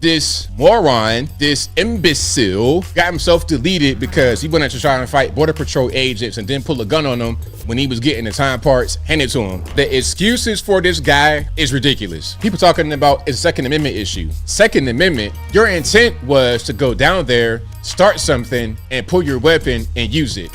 This moron, this imbecile, got himself deleted because he went to try and fight Border Patrol agents and then pull a gun on them when he was getting the time parts handed to him. The excuses for this guy is ridiculous. People talking about a Second Amendment issue. Second Amendment, your intent was to go down there, start something, and pull your weapon and use it.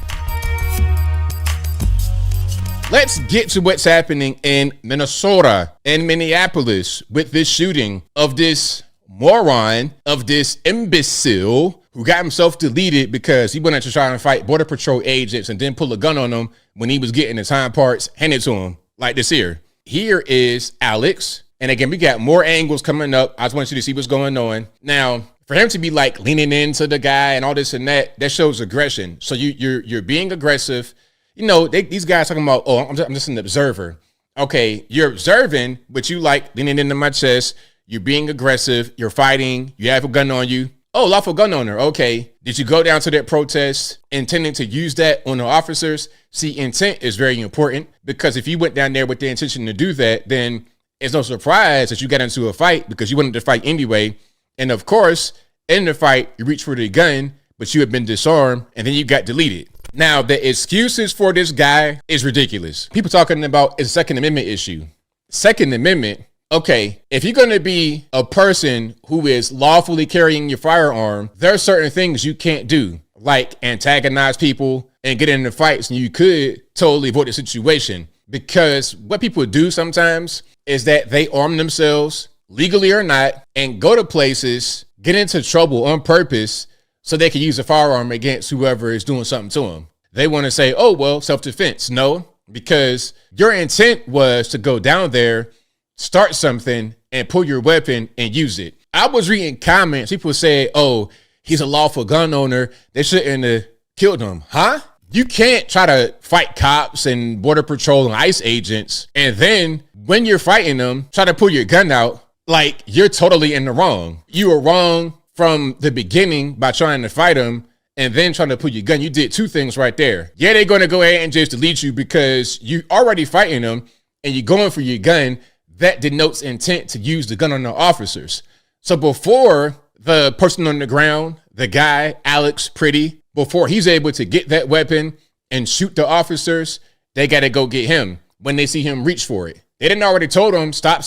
Let's get to what's happening in Minnesota and Minneapolis with this shooting of this moron, of this imbecile who got himself deleted because he went to try and fight Border Patrol agents and then pull a gun on them when he was getting the time parts handed to him, like this here. Here is Alex. And again, we got more angles coming up. I just want you to see what's going on. Now, for him to be like leaning into the guy and all this and that shows aggression. So you're being aggressive. You know, these guys talking about, oh, I'm just an observer. Okay, you're observing, but you like leaning into my chest. You're being aggressive. You're fighting. You have a gun on you. Oh, lawful gun owner. Okay. Did you go down to that protest intending to use that on the officers? See, intent is very important because if you went down there with the intention to do that, then it's no surprise that you got into a fight because you wanted to fight anyway. And of course, in the fight, you reached for the gun, but you had been disarmed and then you got deleted. Now, the excuses for this guy is ridiculous. People talking about a Second Amendment issue. Second Amendment, okay, if you're going to be a person who is lawfully carrying your firearm, there are certain things you can't do, like antagonize people and get into fights, and you could totally avoid the situation. Because what people do sometimes is that they arm themselves, legally or not, and go to places, get into trouble on purpose, so they can use a firearm against whoever is doing something to them. They want to say, oh, well, self-defense. No, because your intent was to go down there, start something, and pull your weapon and use it. I was reading comments. People say, oh, he's a lawful gun owner. They shouldn't have killed him. Huh? You can't try to fight cops and Border Patrol and ICE agents, and then when you're fighting them, try to pull your gun out. Like, you're totally in the wrong. You were wrong from the beginning by trying to fight them and then trying to pull your gun. You did two things right there. Yeah, they're going to go ahead and just delete you because you already fighting them and you're going for your gun. That denotes intent to use the gun on the officers. So before the person on the ground, the guy, Alex Pretti, before he's able to get that weapon and shoot the officers, they got to go get him when they see him reach for it. They didn't already told him, stop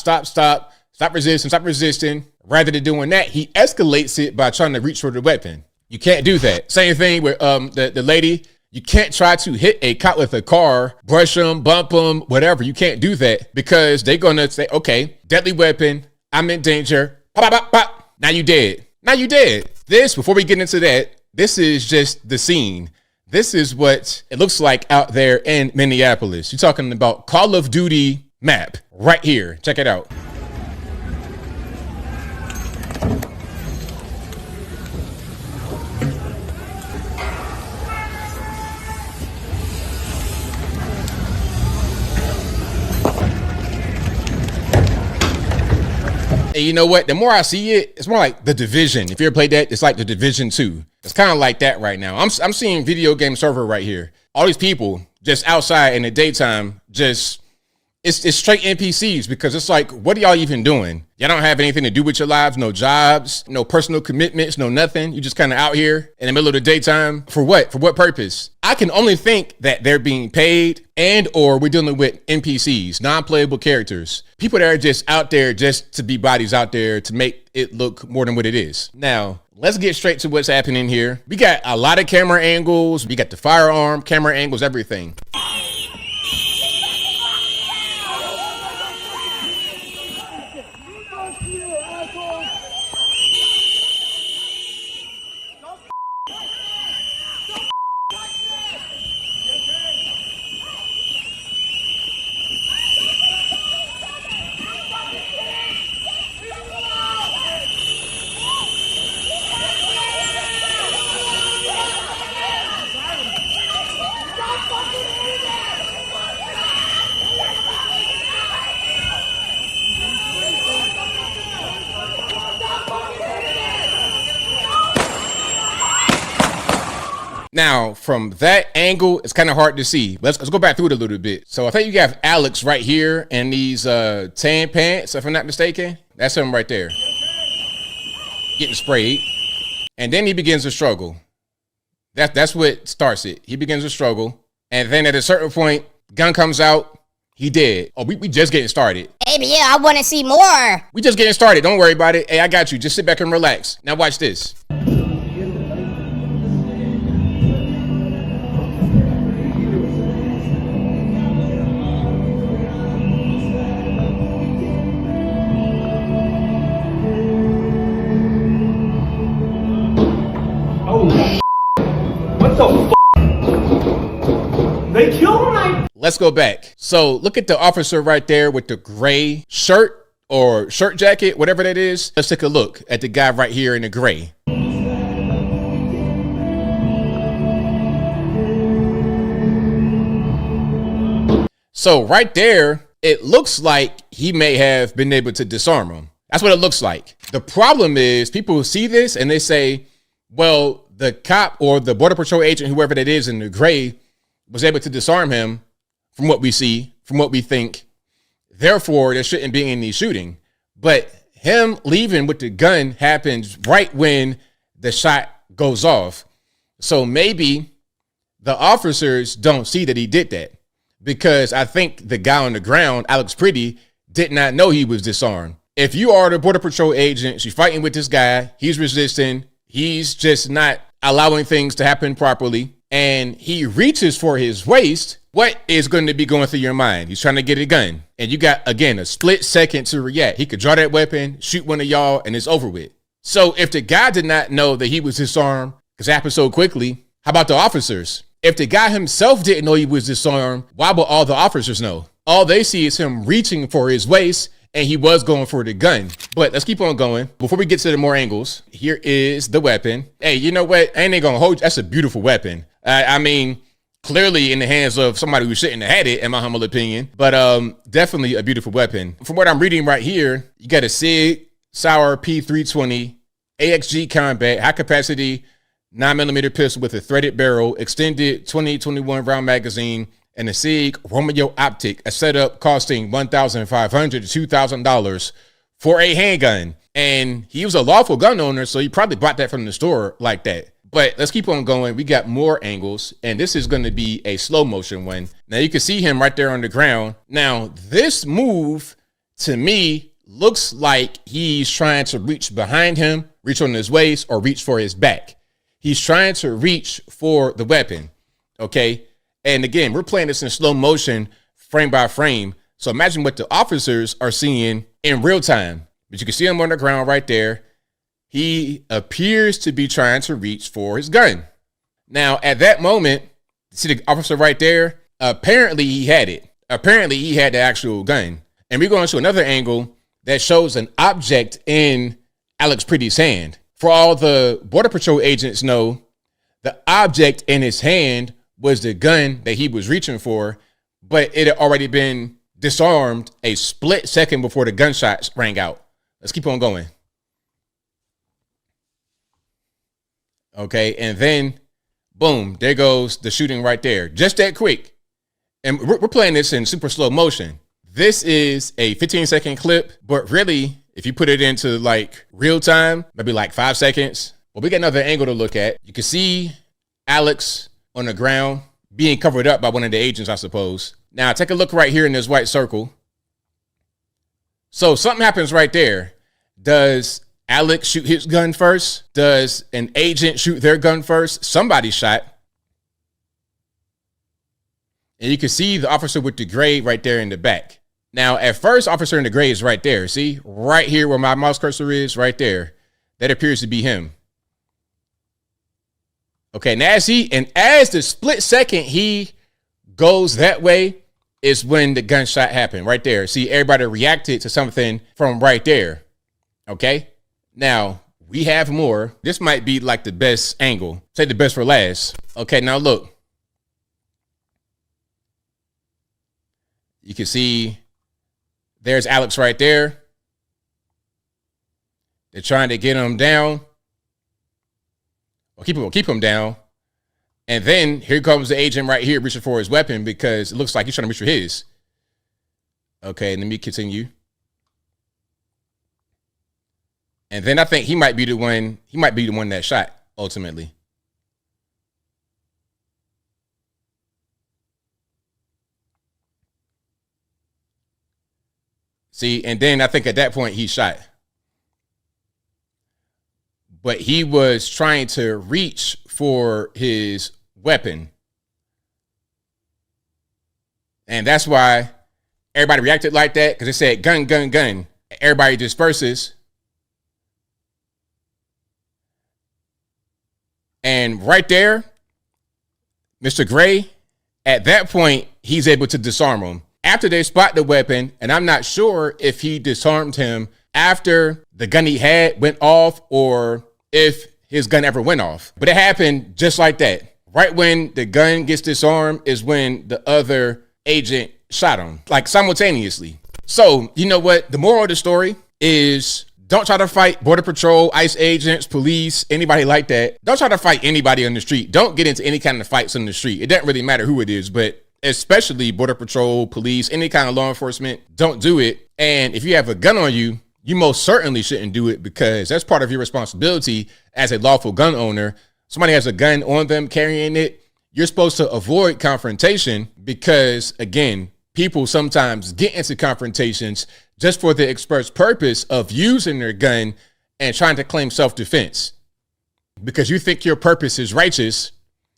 resisting. Rather than doing that, he escalates it by trying to reach for the weapon. You can't do that. Same thing with the lady. You can't try to hit a cop with a car, brush them, bump them, whatever. You can't do that because they're going to say, okay, deadly weapon. I'm in danger. Pop, pop, pop, pop. Now you dead. Now you dead. This, before we get into that, this is just the scene. This is what it looks like out there in Minneapolis. You're talking about Call of Duty map right here. Check it out. And you know what? The more I see it, it's more like The Division. If you ever played that, it's like The Division 2. It's kind of like that right now. I'm seeing video game server right here. All these people just outside in the daytime, just it's straight NPCs because it's like, what are y'all even doing? Y'all don't have anything to do with your lives, no jobs, no personal commitments, no nothing. You just kind of out here in the middle of the daytime. For what? For what purpose? I can only think that they're being paid and or we're dealing with NPCs, non-playable characters. People that are just out there just to be bodies out there to make it look more than what it is. Now, let's get straight to what's happening here. We got a lot of camera angles. We got the firearm, camera angles, everything. Now, from that angle, it's kind of hard to see. Let's go back through it a little bit. So I think you have Alex right here in these tan pants, if I'm not mistaken. That's him right there. getting sprayed. And then he begins to struggle. That's what starts it. He begins to struggle. And then at a certain point, gun comes out. He dead. Oh, we just getting started. Hey, but yeah, I want to see more. We just getting started. Don't worry about it. Hey, I got you. Just sit back and relax. Now watch this. What the f***? They killed him? Let's go back. So look at the officer right there with the gray shirt or shirt jacket, whatever that is. Let's take a look at the guy right here in the gray. So right there, it looks like he may have been able to disarm him. That's what it looks like. The problem is people see this and they say, well, the cop or the Border Patrol agent, whoever that is in the gray, was able to disarm him from what we see, from what we think. Therefore, there shouldn't be any shooting. But him leaving with the gun happens right when the shot goes off. So maybe the officers don't see that he did that, because I think the guy on the ground, Alex Pretti, did not know he was disarmed. If you are the Border Patrol agent, you're fighting with this guy, he's resisting, he's just not allowing things to happen properly, and he reaches for his waist, what is going to be going through your mind? He's trying to get a gun, and you got, again, a split second to react. He could draw that weapon, shoot one of y'all, and it's over with. So if the guy did not know that he was disarmed, because it happened so quickly, how about the officers? If the guy himself didn't know he was disarmed, why would all the officers know? All they see is him reaching for his waist, and he was going for the gun. But let's keep on going. Before we get to the more angles, here is the weapon. Hey, you know what? I ain't gonna hold you. That's a beautiful weapon. I mean, clearly in the hands of somebody who shouldn't have had it, in my humble opinion. But definitely a beautiful weapon. From what I'm reading right here, you got a Sig Sauer P320, AXG combat, high capacity 9mm pistol with a threaded barrel, extended 20-21 round magazine, and a Sig Romeo optic, a setup costing $1,500 to $2,000 for a handgun. And he was a lawful gun owner, so he probably bought that from the store like that. But let's keep on going. We got more angles, and this is going to be a slow motion one. Now you can see him right there on the ground. Now this move to me looks like he's trying to reach behind him, reach on his waist, or reach for his back. He's trying to reach for the weapon, okay? And again, we're playing this in slow motion, frame by frame. So imagine what the officers are seeing in real time. But you can see him on the ground right there. He appears to be trying to reach for his gun. Now, at that moment, see the officer right there? Apparently he had it. Apparently he had the actual gun. And we're going to another angle that shows an object in Alex Pretti's hand. For all the Border Patrol agents know, the object in his hand was the gun that he was reaching for, but it had already been disarmed a split second before the gunshots rang out. Let's keep on going. Okay, and then, boom, there goes the shooting right there. Just that quick. And we're playing this in super slow motion. This is a 15-second clip, but really, if you put it into like real time, maybe like 5 seconds. Well, we got another angle to look at. You can see Alex on the ground being covered up by one of the agents, I suppose. Now, take a look right here in this white circle. So something happens right there. Does Alex shoot his gun first? Does an agent shoot their gun first? Somebody shot. And you can see the officer with the gray right there in the back. Now, at first, officer in the gray is right there. See, right here where my mouse cursor is, right there. That appears to be him. Okay, and as the split second he goes that way is when the gunshot happened, right there. See, everybody reacted to something from right there. Okay, now we have more. This might be like the best angle. Say the best for last. Okay, now look. You can see there's Alex right there. They're trying to get him down. Or keep him down. And then here comes the agent right here reaching for his weapon because it looks like he's trying to reach for his. Okay, let me continue. And then I think he might be the one that shot ultimately. See, and then I think at that point he shot. But he was trying to reach for his weapon. And that's why everybody reacted like that, because they said gun, gun, gun. Everybody disperses. And right there, Mr. Gray, at that point, he's able to disarm him. After they spot the weapon, and I'm not sure if he disarmed him after the gun he had went off or if his gun ever went off. But it happened just like that. Right when the gun gets disarmed is when the other agent shot him, like simultaneously. So, you know what? The moral of the story is don't try to fight Border Patrol, ICE agents, police, anybody like that. Don't try to fight anybody on the street. Don't get into any kind of fights on the street. It doesn't really matter who it is, but especially Border Patrol, police, any kind of law enforcement, don't do it. And if you have a gun on you, you most certainly shouldn't do it, because that's part of your responsibility as a lawful gun owner. Somebody has a gun on them carrying it. You're supposed to avoid confrontation because, again, people sometimes get into confrontations just for the express purpose of using their gun and trying to claim self-defense. Because you think your purpose is righteous,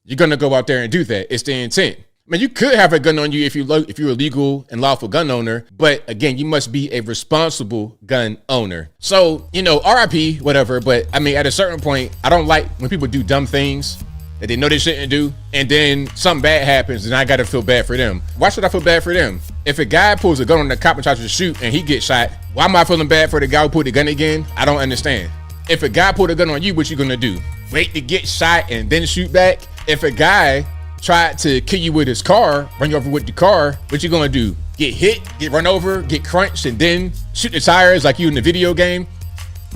you're going to go out there and do that. It's the intent. I mean, you could have a gun on you if you're a legal and lawful gun owner, but again, you must be a responsible gun owner. So, you know, RIP, whatever, but I mean, at a certain point, I don't like when people do dumb things that they know they shouldn't do, and then something bad happens, and I gotta feel bad for them. Why should I feel bad for them? If a guy pulls a gun on the cop and tries to shoot and he gets shot, why am I feeling bad for the guy who pulled the gun again? I don't understand. If a guy pulled a gun on you, what you gonna do? Wait to get shot and then shoot back? If a guy tried to kill you with his car, run you over with the car, what you gonna do? Get hit, get run over, get crunched, and then shoot the tires like you in the video game?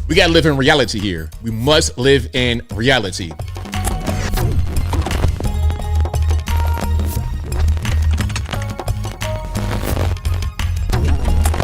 We gotta live in reality here. We must live in reality.